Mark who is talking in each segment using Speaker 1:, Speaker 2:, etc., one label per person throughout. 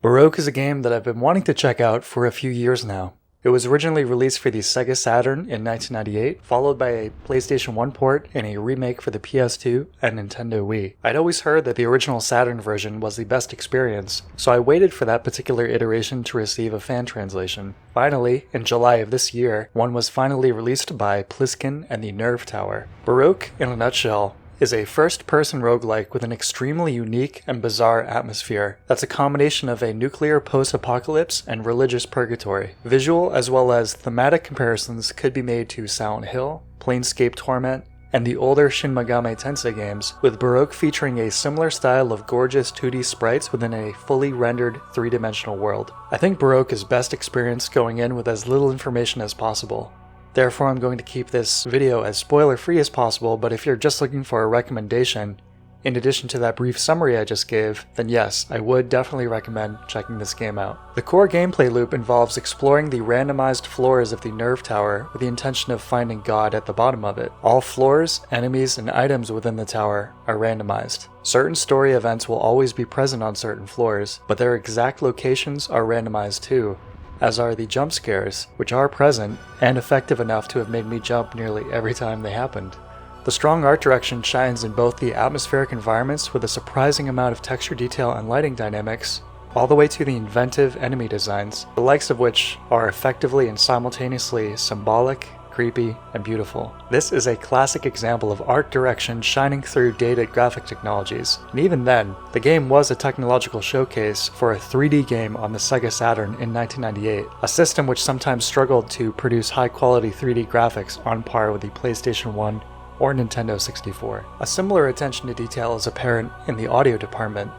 Speaker 1: Baroque is a game that I've been wanting to check out for a few years now. It was originally released for the Sega Saturn in 1998, followed by a PlayStation 1 port and a remake for the PS2 and Nintendo Wii. I'd always heard that the original Saturn version was the best experience, so I waited for that particular iteration to receive a fan translation. Finally, in July of this year, one was finally released by Pliskin and the Nerve Tower. Baroque, in a nutshell, is a first-person roguelike with an extremely unique and bizarre atmosphere that's a combination of a nuclear post-apocalypse and religious purgatory. Visual as well as thematic comparisons could be made to Silent Hill, Planescape Torment, and the older Shin Megami Tensei games, with Baroque featuring a similar style of gorgeous 2D sprites within a fully rendered 3-dimensional world. I think Baroque is best experienced going in with as little information as possible. Therefore, I'm going to keep this video as spoiler-free as possible, but if you're just looking for a recommendation, in addition to that brief summary I just gave, then yes, I would definitely recommend checking this game out. The core gameplay loop involves exploring the randomized floors of the Nerve Tower with the intention of finding God at the bottom of it. All floors, enemies, and items within the tower are randomized. Certain story events will always be present on certain floors, but their exact locations are randomized too, as are the jump scares, which are present and effective enough to have made me jump nearly every time they happened. The strong art direction shines in both the atmospheric environments with a surprising amount of texture detail and lighting dynamics, all the way to the inventive enemy designs, the likes of which are effectively and simultaneously symbolic, creepy, and beautiful. This is a classic example of art direction shining through dated graphic technologies, and even then, the game was a technological showcase for a 3D game on the Sega Saturn in 1998, a system which sometimes struggled to produce high-quality 3D graphics on par with the PlayStation 1 or Nintendo 64. A similar attention to detail is apparent in the audio department.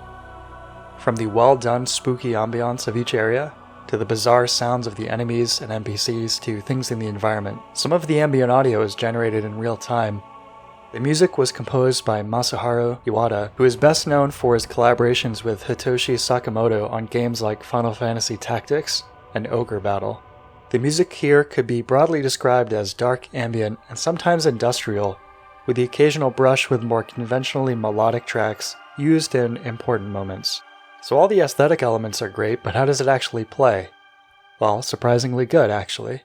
Speaker 1: From the well-done spooky ambiance of each area, to the bizarre sounds of the enemies and NPCs to things in the environment. Some of the ambient audio is generated in real time. The music was composed by Masaharu Iwata, who is best known for his collaborations with Hitoshi Sakamoto on games like Final Fantasy Tactics and Ogre Battle. The music here could be broadly described as dark ambient and sometimes industrial, with the occasional brush with more conventionally melodic tracks used in important moments. So all the aesthetic elements are great, but how does it actually play? Well, surprisingly good, actually.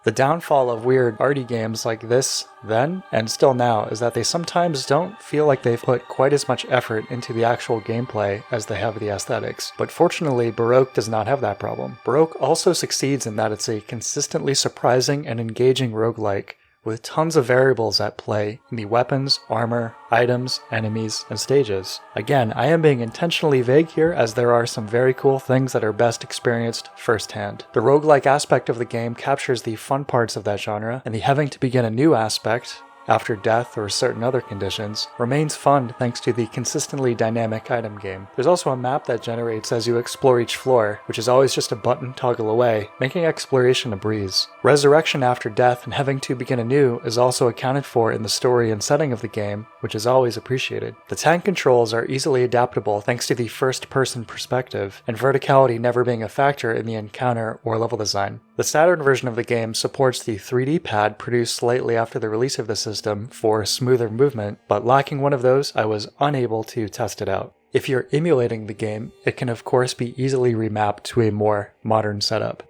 Speaker 1: The downfall of weird arty games like this, then, and still now, is that they sometimes don't feel like they've put quite as much effort into the actual gameplay as they have the aesthetics. But fortunately, Baroque does not have that problem. Baroque also succeeds in that it's a consistently surprising and engaging roguelike, with tons of variables at play in the weapons, armor, items, enemies, and stages. Again, I am being intentionally vague here as there are some very cool things that are best experienced firsthand. The roguelike aspect of the game captures the fun parts of that genre, and the having to begin a new aspect, after death or certain other conditions, remains fun thanks to the consistently dynamic item game. There's also a map that generates as you explore each floor, which is always just a button toggle away, making exploration a breeze. Resurrection after death and having to begin anew is also accounted for in the story and setting of the game, which is always appreciated. The tank controls are easily adaptable thanks to the first-person perspective, and verticality never being a factor in the encounter or level design. The Saturn version of the game supports the 3D pad produced slightly after the release of the system for smoother movement, but lacking one of those, I was unable to test it out. If you're emulating the game, it can of course be easily remapped to a more modern setup.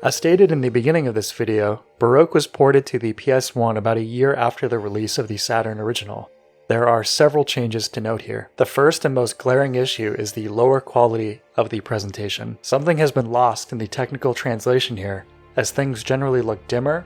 Speaker 1: As stated in the beginning of this video, Baroque was ported to the PS1 about a year after the release of the Saturn original. There are several changes to note here. The first and most glaring issue is the lower quality of the presentation. Something has been lost in the technical translation here, as things generally look dimmer,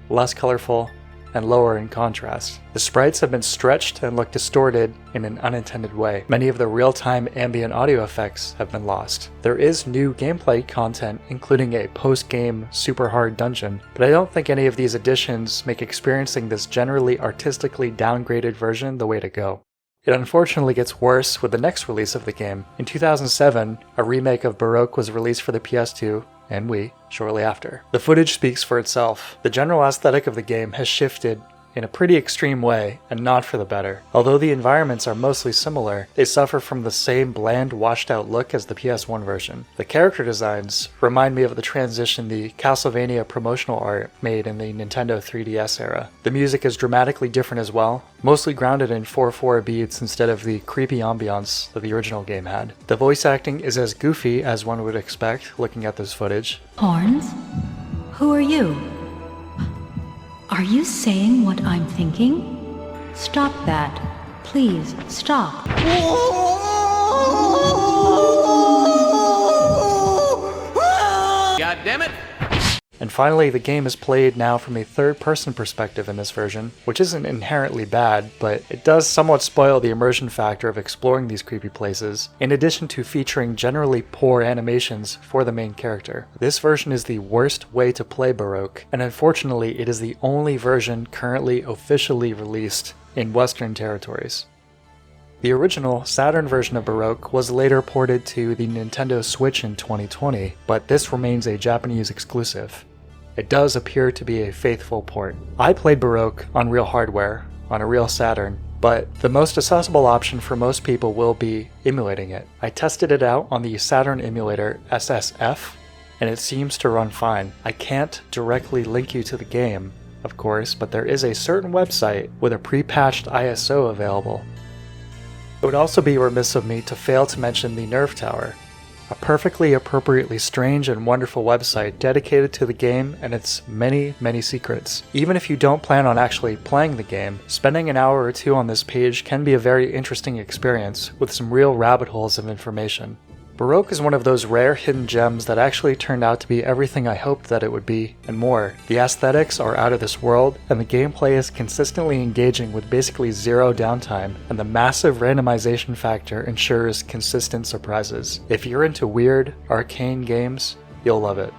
Speaker 1: less colorful, and lower in contrast. The sprites have been stretched and look distorted in an unintended way. Many of the real-time ambient audio effects have been lost. There is new gameplay content, including a post-game super hard dungeon, but I don't think any of these additions make experiencing this generally artistically downgraded version the way to go. It unfortunately gets worse with the next release of the game. In 2007, a remake of Baroque was released for the PS2 and Wii shortly after. The footage speaks for itself. The general aesthetic of the game has shifted in a pretty extreme way, and not for the better. Although the environments are mostly similar, they suffer from the same bland, washed-out look as the PS1 version. The character designs remind me of the transition the Castlevania promotional art made in the Nintendo 3DS era. The music is dramatically different as well, mostly grounded in 4/4 beats instead of the creepy ambiance that the original game had. The voice acting is as goofy as one would expect looking at this footage.
Speaker 2: Horns? Who are you? Are you saying what I'm thinking? Stop that. Please, stop.
Speaker 3: God damn it!
Speaker 1: And finally, the game is played now from a third-person perspective in this version, which isn't inherently bad, but it does somewhat spoil the immersion factor of exploring these creepy places, in addition to featuring generally poor animations for the main character. This version is the worst way to play Baroque, and unfortunately it is the only version currently officially released in Western territories. The original Saturn version of Baroque was later ported to the Nintendo Switch in 2020, but this remains a Japanese exclusive. It does appear to be a faithful port. I played Baroque on real hardware, on a real Saturn, but the most accessible option for most people will be emulating it. I tested it out on the Saturn emulator SSF, and it seems to run fine. I can't directly link you to the game, of course, but there is a certain website with a pre-patched ISO available. It would also be remiss of me to fail to mention the Nerve Tower, a perfectly appropriately strange and wonderful website dedicated to the game and its many, many secrets. Even if you don't plan on actually playing the game, spending an hour or two on this page can be a very interesting experience with some real rabbit holes of information. Baroque is one of those rare hidden gems that actually turned out to be everything I hoped that it would be, and more. The aesthetics are out of this world, and the gameplay is consistently engaging with basically zero downtime, and the massive randomization factor ensures consistent surprises. If you're into weird, arcane games, you'll love it.